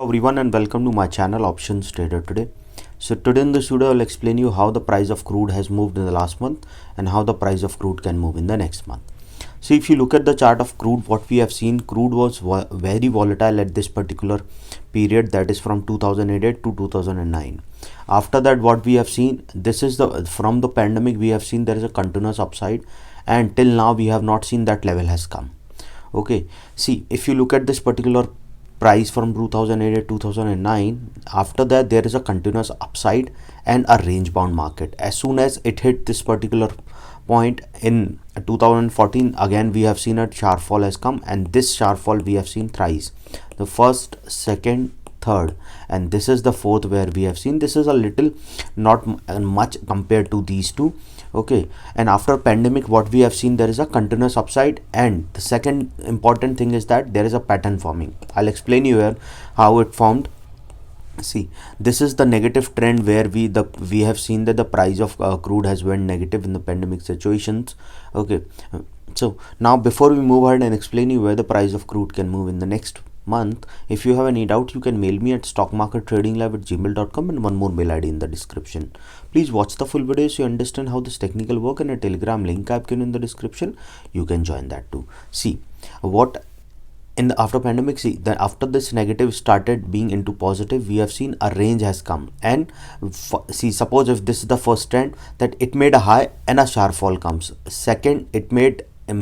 Everyone and welcome to my channel Options Trader Today. So today in this video I'll explain you how the price of crude has moved in the last month and how the price of crude can move in the next month. So if you look at the chart of crude, what we have seen, crude was very volatile at this particular period, that is from 2008 to 2009. After that, what we have seen, this is from the pandemic we have seen there is a continuous upside, and till now we have not seen that level has come. Okay, see, if you look at this particular price from 2008 to 2009, after that there is a continuous upside and a range bound market. As soon as it hit this particular point in 2014, again we have seen a sharp fall has come, and this sharp fall we have seen thrice, the first, second, third, and this is the fourth where we have seen. This is a little not much compared to these two. Okay, and after pandemic what we have seen, there is a continuous upside, and the second important thing is that there is a pattern forming. I'll explain you here how it formed. See, this is the negative trend where we have seen that the price of crude has went negative in the pandemic situations. Okay, so now before we move ahead and explain you where the price of crude can move in the next month, if you have any doubt, you can mail me at stockmarkettradinglive@gmail.com, and one more mail ID in the description. Please watch the full video so you understand how this technical work, and a telegram link I've given in the description, you can join that too. See what in the after pandemic, see that after this negative started being into positive, we have seen a range has come, and see, suppose if this is the first trend, that it made a high and a sharp fall comes. Second, it made a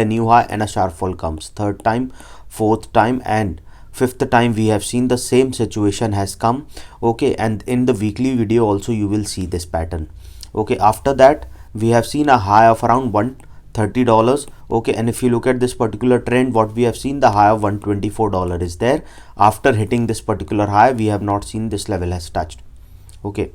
new high and a sharp fall comes. Third time, fourth time, and fifth time we have seen the same situation has come. Okay, and in the weekly video also you will see this pattern. Okay, after that we have seen a high of around $130. Okay, and if you look at this particular trend, what we have seen, the high of $124 is there. After hitting this particular high, we have not seen this level has touched. Okay,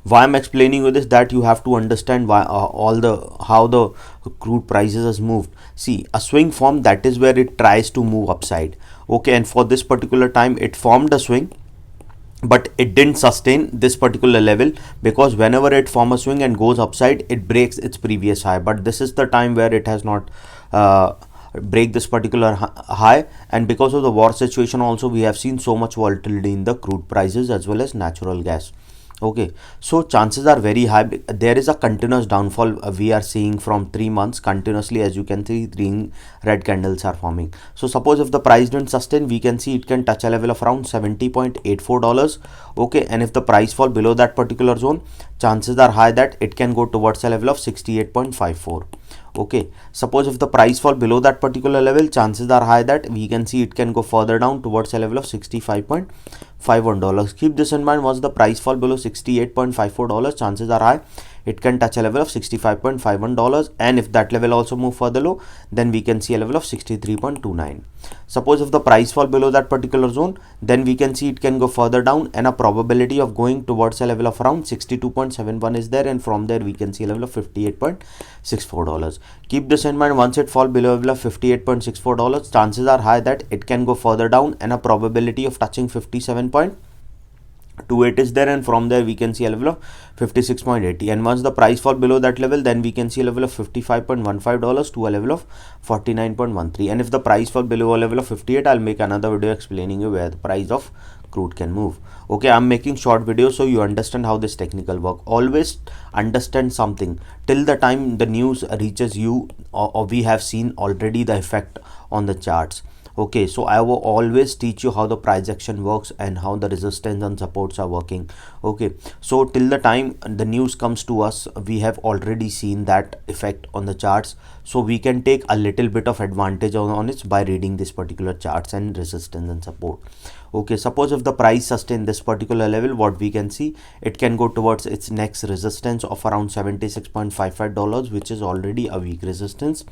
why I'm explaining you this, that you have to understand why how the crude prices has moved. See, a swing form, that is where it tries to move upside. Okay, and for this particular time it formed a swing, but it didn't sustain this particular level, because whenever it forms a swing and goes upside, it breaks its previous high. But this is the time where it has not break this particular high, and because of the war situation also, we have seen so much volatility in the crude prices as well as natural gas. Okay, so chances are very high. There is a continuous downfall we are seeing from 3 months continuously. As you can see, green red candles are forming. So suppose if the price didn't sustain, we can see it can touch a level of around $70.84. Okay, and if the price fall below that particular zone, chances are high that it can go towards a level of 68.54. Okay, suppose if the price fall below that particular level, chances are high that we can see it can go further down towards a level of $65.51. Keep this in mind. Once the price fall below $68.54, chances are high it can touch a level of $65.51, and if that level also move further low, then we can see a level of 63.29. Suppose if the price fall below that particular zone, then we can see it can go further down, and a probability of going towards a level of around 62.71 is there, and from there we can see a level of $58.64. Keep this in mind. Once it fall below a level of $58.64, chances are high that it can go further down, and a probability of touching 57.28 is there, and from there we can see a level of 56.80. and once the price fall below that level, then we can see a level of $55.15 to a level of 49.13. and if the price fall below a level of 58, I'll make another video explaining you where the price of crude can move. Okay, I'm making short videos so you understand how this technical work. Always understand something till the time the news reaches you, or we have seen already the effect on the charts. Okay, so I will always teach you how the price action works and how the resistance and supports are working. Okay, so till the time the news comes to us, we have already seen that effect on the charts, so we can take a little bit of advantage on it by reading this particular charts and resistance and support. Okay, suppose if the price sustain this particular level, what we can see, it can go towards its next resistance of around $76.55, which is already a weak resistance.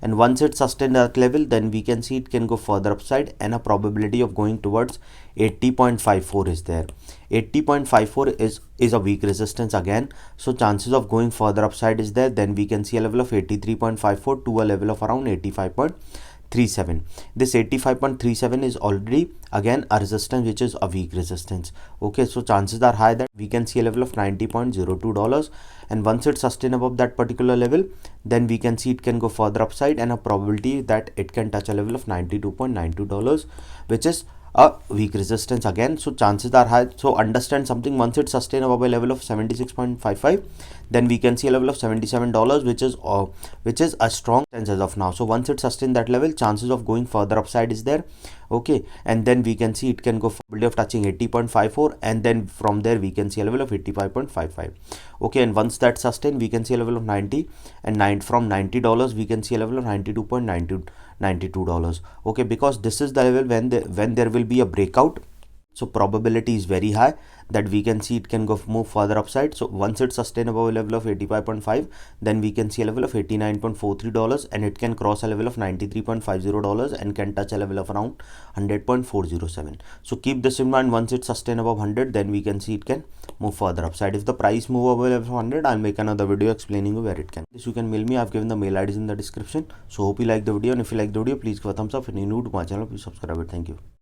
And once it sustains that level, then we can see it can go further upside, and a probability of going towards 80.54 is there. 80.54 is a weak resistance again, so chances of going further upside is there. Then we can see a level of 83.54 to a level of around 85.37. This 85.37 is already again a resistance which is a weak resistance. Okay, so chances are high that we can see a level of $90.02, and once it sustains above that particular level, then we can see it can go further upside, and a probability that it can touch a level of $92.92, which is a weak resistance again, so chances are high. So understand something, once it sustains above a level of 76.55, then we can see a level of $77, which is a strong sense as of now. So once it sustains that level, chances of going further upside is there. Okay, and then we can see it can go for probability of touching 80.54, and then from there we can see a level of 85.55. okay, and once that sustained, we can see a level of 90, and from $90 we can see a level of $92.92. okay, because this is the level when there will be a breakout. So probability is very high that we can see it can go move further upside. So once it's sustained above a level of 85.5, then we can see a level of $89.43, and it can cross a level of $93.50 and can touch a level of around 100.407. so keep this in mind. Once it's sustained above 100, then we can see it can move further upside. If the price move above a level of 100, I'll make another video explaining you where it can. This you can mail me. I've given the mail IDs in the description. So hope you like the video, and if you like the video, please give a thumbs up. If you're new to my channel, please subscribe it. Thank you.